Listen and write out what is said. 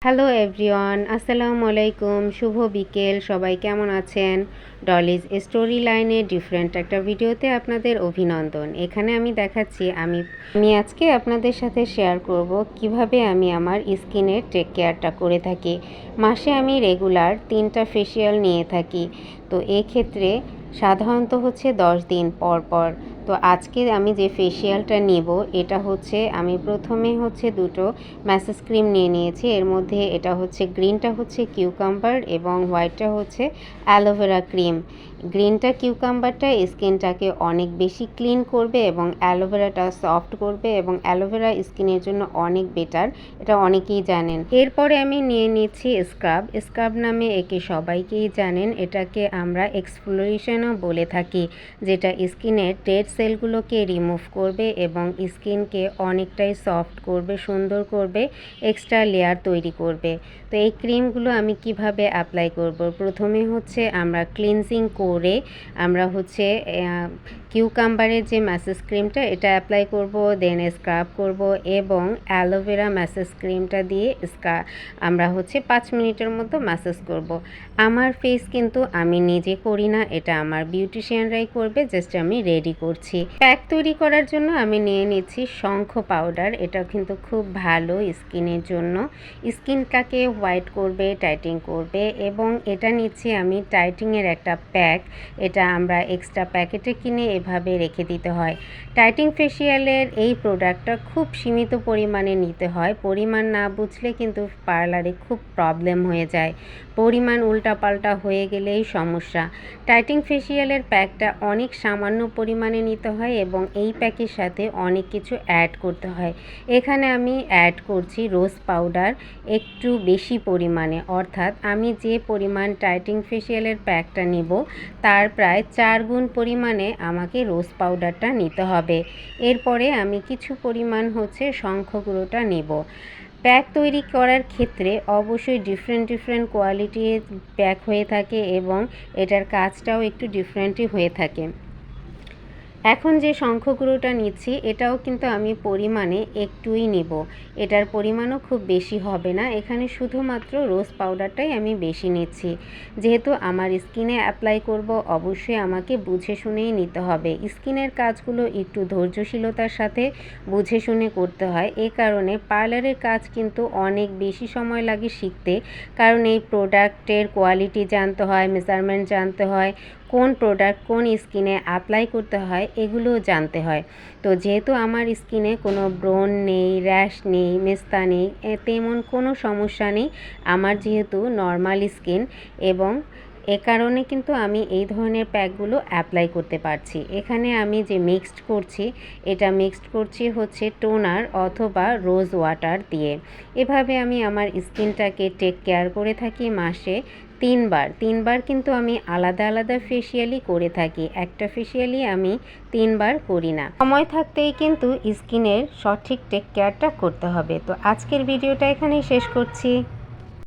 Hello everyone, আসসালামু আলাইকুম। শুভ বিকেল। সবাই কেমন আছেন? ডলিজ স্টোরি লাইনের ডিফারেন্ট একটা ভিডিওতে আপনাদের অভিনন্দন। এখানে আমি দেখাচ্ছি আমি আজকে আপনাদের সাথে শেয়ার করব কিভাবে আমি আমার স্কিনের টেক কেয়ারটা করে থাকি। মাসে আমি রেগুলার 3টা ফেসিয়াল নিয়ে থাকি। তো এক্ষেত্রে সাধারণত হচ্ছে 10 দিন পর পর। তো আজকে আমি যে ফেসিয়ালটা নিব এটা হচ্ছে আমি প্রথমে হচ্ছে দুটো ম্যাসেজ ক্রিম নিয়ে নিয়েছি। এর মধ্যে এটা হচ্ছে গ্রিনটা হচ্ছে কিউকাম্বার এবং হোয়াইটটা হচ্ছে অ্যালোভেরা ক্রিম। গ্রিনটা কিউকাম্বারটা স্কিনটাকে অনেক বেশি ক্লিন করবে এবং অ্যালোভেরাটা সফট করবে এবং অ্যালোভেরা স্কিনের জন্য অনেক বেটার, এটা অনেকেই জানেন। এরপরে আমি নিয়ে নিচ্ছি স্ক্রাব নামে একে সবাইকেই জানেন। এটাকে আমরা এক্সফোলিয়েশনও বলে থাকি, যেটা স্কিনের ডেড সেলগুলোকে রিমুভ করবে এবং স্কিনকে অনেকটাই সফট করবে, সুন্দর করবে, এক্সট্রা লেয়ার তৈরি করবে। তো এই ক্রিমগুলো আমি কিভাবে অ্যাপ্লাই করব? প্রথমে হচ্ছে আমরা ক্লিনজিং করে আমরা হচ্ছে কিউকাম্বারের যে ম্যাসেজ ক্রিমটা এটা অ্যাপ্লাই করব, দেন স্ক্রাব করব এবং অ্যালোভেরা ম্যাসেজ ক্রিমটা দিয়ে আমরা হচ্ছে 5 মিনিটের মতো ম্যাসেজ করব। আমার ফেস কিন্তু আমি নিজে করি না, এটা আমার বিউটিশিয়ানরাই করবে। জাস্ট আমি রেডি করছি। প্যাক তৈরি করার জন্য আমি নিয়ে নিচ্ছি শঙ্খ পাউডার। এটা কিন্তু খুব ভালো স্কিনের জন্য, স্কিনটাকে হোয়াইট করবে, টাইটিং করবে। এবং এটা নিচ্ছি আমি টাইটিংয়ের একটা প্যাক। এটা আমরা এক্সট্রা প্যাকেটে কিনে এভাবে রেখে দিতে হয়। টাইটিং ফেসিয়ালের এই প্রোডাক্টটা খুব সীমিত পরিমাণে নিতে হয়। পরিমাণ না বুঝলে কিন্তু পার্লারে খুব প্রবলেম হয়ে যায়, পরিমাণ উল্টাপাল্টা হয়ে গেলেই সমস্যা। টাইটিং ফেসিয়ালের প্যাকটা অনেক সামান্য পরিমাণে নিতে হয় এবং এই প্যাকের সাথে অনেক কিছু অ্যাড করতে হয়। এখানে আমি অ্যাড করছি রোজ পাউডার একটু বেশি পরিমাণে, অর্থাৎ আমি যে পরিমাণ টাইটিং ফেসিয়ালের প্যাকটা নিব তার প্রায় 4 গুণ পরিমাণে আমাকে রোজ পাউডারটা নিতে হবে। এরপরে আমি কিছু পরিমাণ হচ্ছে শঙ্খ গুঁড়োটা নেব। প্যাক তৈরি করার ক্ষেত্রে অবশ্যই ডিফারেন্ট কোয়ালিটির প্যাক হয়ে থাকে এবং এটার কাজটাও একটু ডিফারেন্টই হয়ে থাকে। এখন যে শঙ্খ গুঁড়োটা নিচ্ছি এটাও কিন্তু আমি পরিমাণে একটুই নেব, এটার পরিমাণও খুব বেশি হবে না। এখানে শুধুমাত্র রোজ পাউডারটাই আমি বেশি নিচ্ছি। যেহেতু আমার স্কিনে অ্যাপ্লাই করব, অবশ্যই আমাকে বুঝে শুনেই নিতে হবে। স্কিনের কাজগুলো একটু ধৈর্যশীলতার সাথে বুঝে শুনে করতে হয়। এই কারণে পার্লারের কাজ কিন্তু অনেক বেশি সময় লাগে শিখতে, কারণ এই প্রোডাক্টের কোয়ালিটি জানতে হয়, মেজারমেন্ট জানতে হয়, কোন প্রোডাক্ট কোন স্কিনে অ্যাপ্লাই করতে হয় এগুলোও জানতে হয়। তো যেহেতু আমার স্কিনে কোনো ব্রণ নেই, র্যাশ নেই, মেস্তা নেই, তেমন কোনো সমস্যা নেই, আমার যেহেতু নর্মাল স্কিন, এবং এ কারণে কিন্তু আমি এই ধরনের প্যাকগুলো অ্যাপ্লাই করতে পারছি। এখানে আমি যে মিক্সড করছি এটা মিক্সড করছি হচ্ছে টোনার অথবা রোজ ওয়াটার দিয়ে। এভাবে আমি আমার স্কিনটাকে টেক কেয়ার করে থাকি মাসে 3বার কিন্তু আমি আলাদা আলাদা ফেসিয়ালই করে থাকি, একটা ফেসিয়ালই আমি 3বার করি না। সময় থাকতেই কিন্তু স্কিনের সঠিক টেক কেয়ারটা করতে হবে। তো আজকের ভিডিওটা এখানেই শেষ করছি।